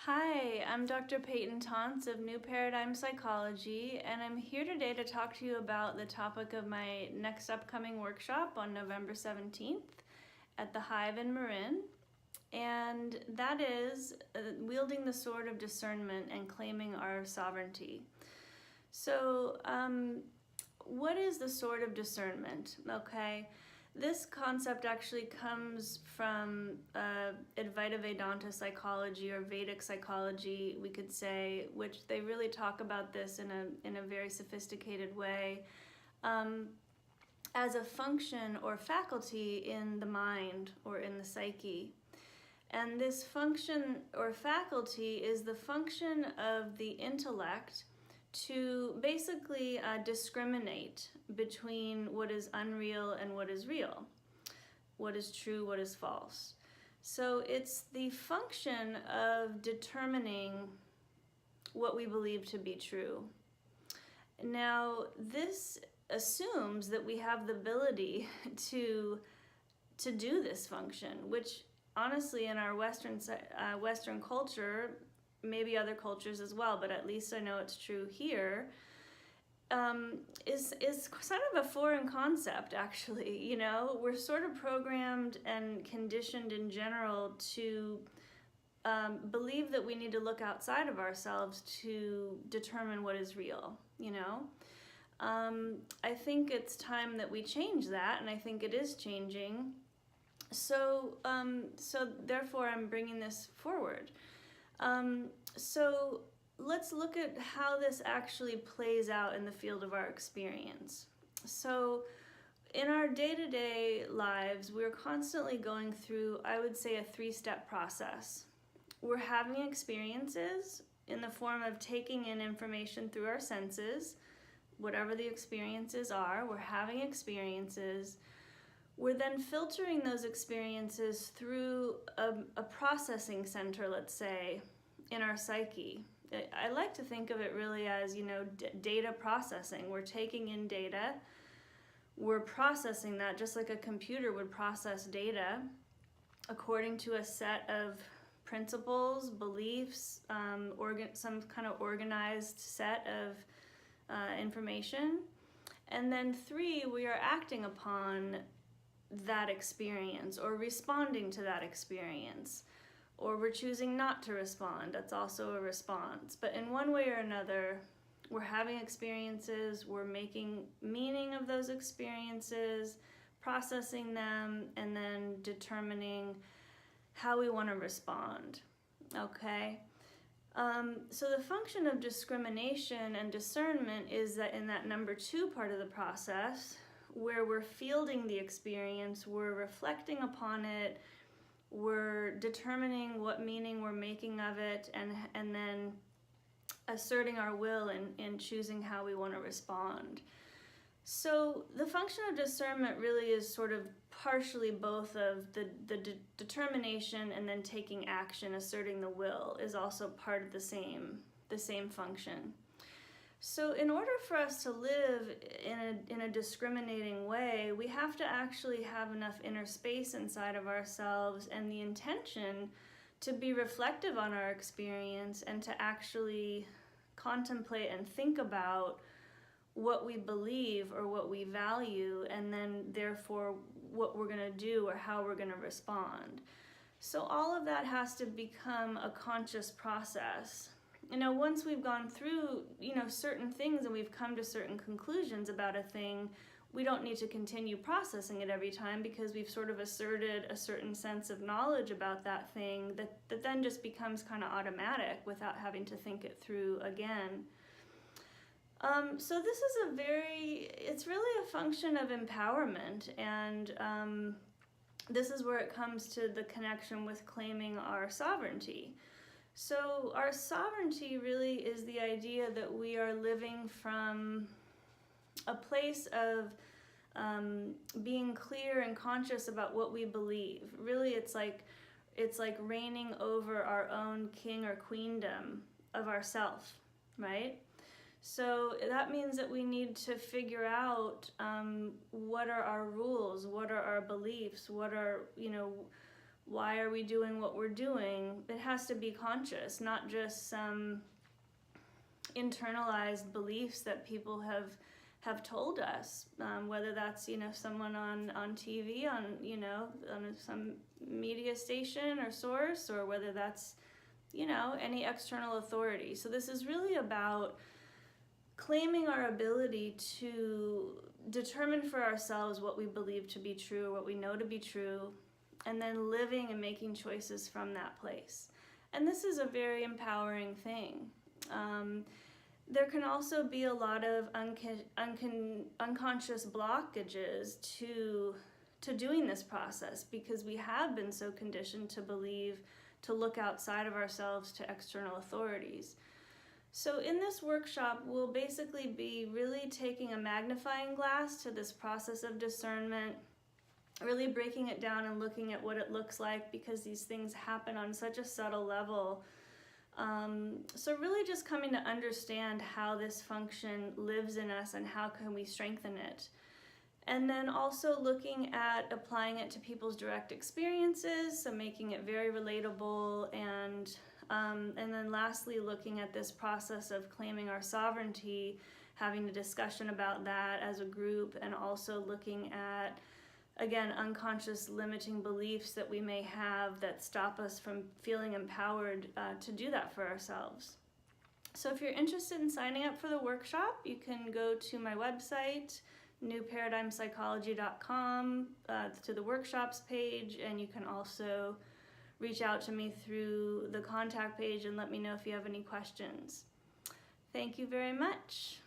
Hi, I'm Dr. Peyton Tantz of New Paradigm Psychology, and I'm here today to talk to you about the topic of my next upcoming workshop on November 17th at the Hive in Marin, and that is wielding the sword of discernment and claiming our sovereignty. So, what is the sword of discernment? Okay. This concept actually comes from Advaita Vedanta psychology or Vedic psychology, we could say, which they really talk about this in a very sophisticated way as a function or faculty in the mind or in the psyche. And this function or faculty is the function of the intellect to basically discriminate between what is unreal and what is real, what is true, what is false. So it's the function of determining what we believe to be true. Now, this assumes that we have the ability to do this function, which honestly in our Western culture, maybe other cultures as well, but at least I know it's true here, is kind of a foreign concept, actually. You know, we're sort of programmed and conditioned in general to believe that we need to look outside of ourselves to determine what is real, you know. I think it's time that we change that, and I think it is changing. So therefore I'm bringing this forward. So let's look at how this actually plays out in the field of our experience. So in our day-to-day lives, we're constantly going through, I would say, a three-step process. We're having experiences in the form of taking in information through our senses, whatever the experiences are. We're having experiences. We're then filtering those experiences through a processing center, let's say, in our psyche. I like to think of it really as, you know, data processing. We're taking in data, we're processing that just like a computer would process data according to a set of principles, beliefs, some kind of organized set of information. And then three, we are acting upon that experience or responding to that experience, or we're choosing not to respond. That's also a response. But in one way or another, we're having experiences, we're making meaning of those experiences, processing them, and then determining how we want to respond. Okay? So the function of discrimination and discernment is that in that number 2 part of the process, where we're fielding the experience, we're reflecting upon it, we're determining what meaning we're making of it, and then asserting our will in choosing how we want to respond. So the function of discernment really is sort of partially both of the determination and then taking action, asserting the will is also part of the same function. So in order for us to live in a discriminating way, we have to actually have enough inner space inside of ourselves and the intention to be reflective on our experience and to actually contemplate and think about what we believe or what we value, and then therefore what we're going to do or how we're going to respond. So all of that has to become a conscious process. You know, once we've gone through, you know, certain things and we've come to certain conclusions about a thing, we don't need to continue processing it every time because we've sort of asserted a certain sense of knowledge about that thing that then just becomes kind of automatic without having to think it through again. So this is it's really a function of empowerment, and this is where it comes to the connection with claiming our sovereignty. So our sovereignty really is the idea that we are living from a place of being clear and conscious about what we believe. Really, it's like reigning over our own king or queendom of ourself, right? So that means that we need to figure out what are our rules, what are our beliefs, what are, you know, why are we doing what we're doing, it has to be conscious, not just some internalized beliefs that people have told us, whether that's, you know, someone on TV, on, you know, on some media station or source, or whether that's, you know, any external authority. So this is really about claiming our ability to determine for ourselves what we believe to be true, what we know to be true, and then living and making choices from that place. And this is a very empowering thing. There can also be a lot of unconscious blockages to doing this process, because we have been so conditioned to believe, to look outside of ourselves to external authorities. So in this workshop, we'll basically be really taking a magnifying glass to this process of discernment, really breaking it down and looking at what it looks like, because these things happen on such a subtle level. So really just coming to understand how this function lives in us and how can we strengthen it. And then also looking at applying it to people's direct experiences, so making it very relatable, and then lastly looking at this process of claiming our sovereignty, having a discussion about that as a group, and also looking at, again, unconscious limiting beliefs that we may have that stop us from feeling empowered to do that for ourselves. So if you're interested in signing up for the workshop, you can go to my website, newparadigmpsychology.com, to the workshops page, and you can also reach out to me through the contact page and let me know if you have any questions. Thank you very much.